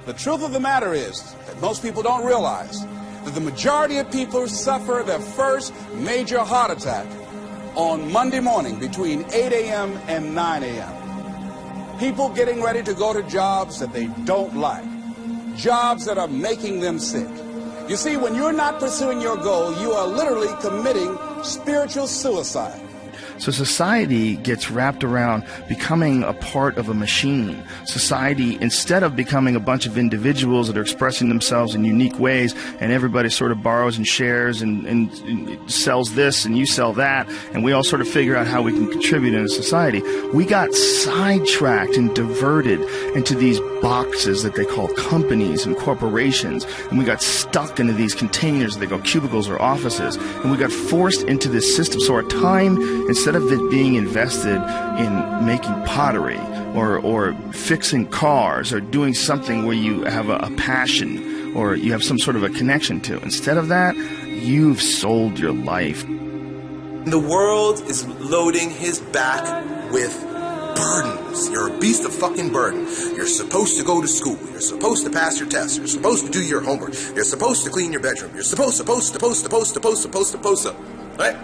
The truth of the matter is that most people don't realize that the majority of people suffer their first major heart attack on Monday morning between 8 a.m. and 9 a.m. People getting ready to go to jobs that they don't like, jobs that are making them sick. You see, when you're not pursuing your goal, you are literally committing spiritual suicide. So society gets wrapped around becoming a part of a machine. Society, instead of becoming a bunch of individuals that are expressing themselves in unique ways, and everybody sort of borrows and shares and sells this and you sell that, and we all sort of figure out how we can contribute in a society, we got sidetracked and diverted into these boxes that they call companies and corporations, and we got stuck into these containers that they call cubicles or offices, and we got forced into this system. So our time, instead of it being invested in making pottery or fixing cars or doing something where you have a passion or you have some sort of a connection to, instead of that, you've sold your life. The world is loading his back with burdens. You're a beast of fucking burden. You're supposed to go to school. You're supposed to pass your tests. You're supposed to do your homework. You're supposed to clean your bedroom. You're supposed to. Right?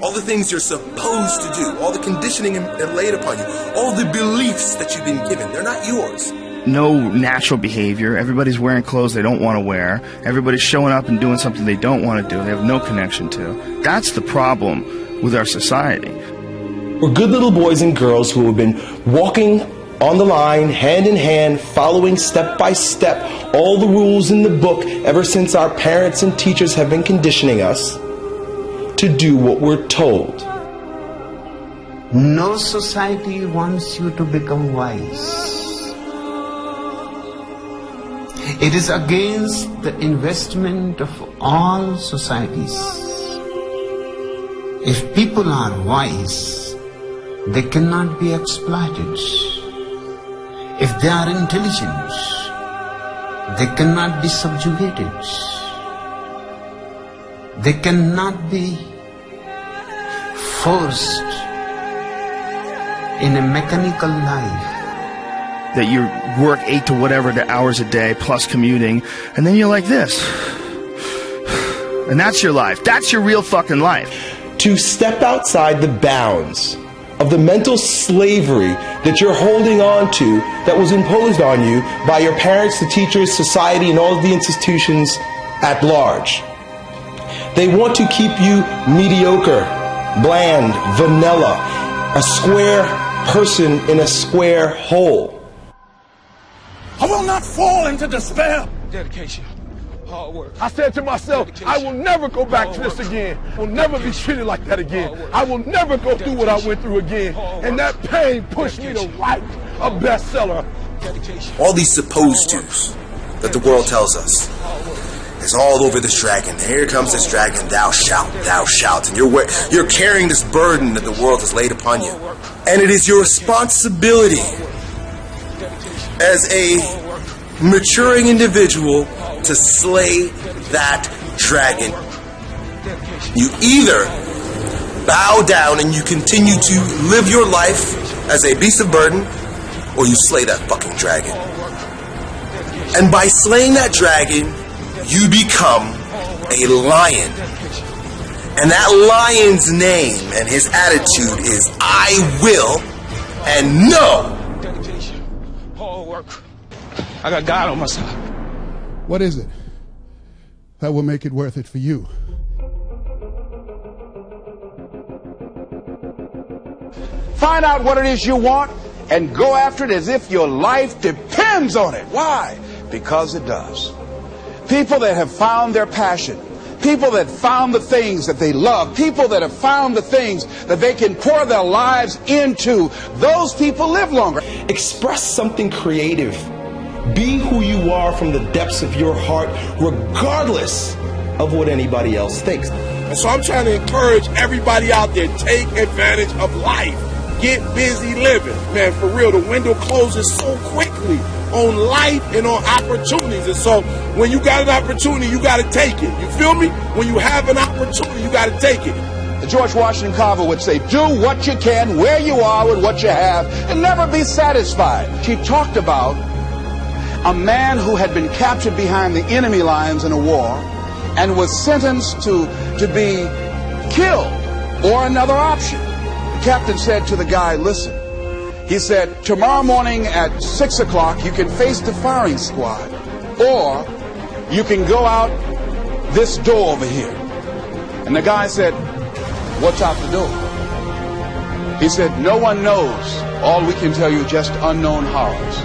All the things you're supposed to do, all the conditioning laid upon you, all the beliefs that you've been given, they're not yours. No natural behavior. Everybody's wearing clothes they don't want to wear. Everybody's showing up and doing something they don't want to do. They have no connection to. That's the problem with our society. We're good little boys and girls who have been walking on the line, hand in hand, following step by step all the rules in the book ever since our parents and teachers have been conditioning us to do what we're told. No society wants you to become wise. It is against the investment of all societies. If people are wise, they cannot be exploited. If they are intelligent, they cannot be subjugated. They cannot be forced in a mechanical life. That you work 8 to whatever the hours a day plus commuting, and then you're like this. And that's your life. That's your real fucking life. To step outside the bounds of the mental slavery that you're holding on to that was imposed on you by your parents, the teachers, society, and all of the institutions at large. They want to keep you mediocre, bland, vanilla, a square person in a square hole. I will not fall into despair. Dedication, hard work. I said to myself, I will never go back to this again. I will never be treated like that again. I will never go through what I went through again. And that pain pushed me to write a bestseller. All these supposed tos that the world tells us. It's all over this dragon. Here comes this dragon. Thou shalt. And you're carrying this burden that the world has laid upon you. And it is your responsibility as a maturing individual to slay that dragon. You either bow down and you continue to live your life as a beast of burden, or you slay that fucking dragon. And by slaying that dragon, you become a lion. And that lion's name and his attitude is I will and no. Hard work. I got God on my side. What is it that will make it worth it for you? Find out what it is you want and go after it as if your life depends on it. Why? Because it does. People that have found their passion, people that found the things that they love, people that have found the things that they can pour their lives into, those people live longer. Express something creative. Be who you are from the depths of your heart, regardless of what anybody else thinks. And so I'm trying to encourage everybody out there, take advantage of life. Get busy living. Man, for real, the window closes so quickly on life and on opportunities. And so when you got an opportunity, you got to take it. You feel me? When you have an opportunity, you got to take it. George Washington Carver would say, do what you can, where you are with what you have, and never be satisfied. She talked about a man who had been captured behind the enemy lines in a war and was sentenced to be killed or another option. The captain said to the guy, listen, he said, tomorrow morning at 6 o'clock you can face the firing squad, or you can go out this door over here. And the guy said, what's out the door? He said, no one knows. All we can tell you just unknown horrors.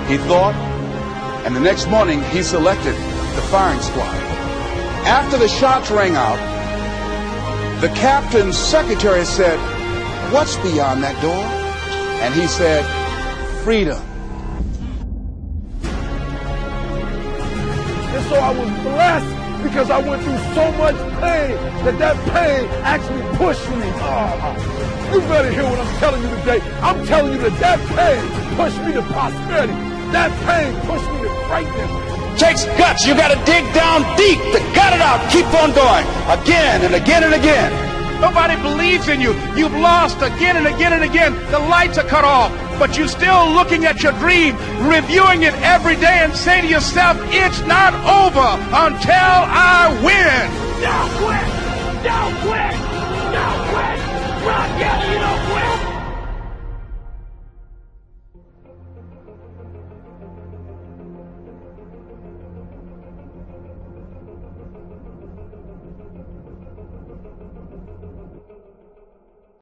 He thought, and the next morning he selected the firing squad. After the shots rang out, the captain's secretary said, what's beyond that door? And he said, freedom. And so I was blessed because I went through so much pain that pain actually pushed me. Oh, you better hear what I'm telling you today. I'm telling you that pain pushed me to prosperity. That pain pushed me to greatness. Takes guts. You got to dig down deep to gut it out. Keep on going again and again and again. Nobody believes in you. You've lost again and again and again. The lights are cut off, but you're still looking at your dream, reviewing it every day and say to yourself, it's not over until I win. Don't quit! Don't quit! Don't quit! Rock, yeah, you don't quit!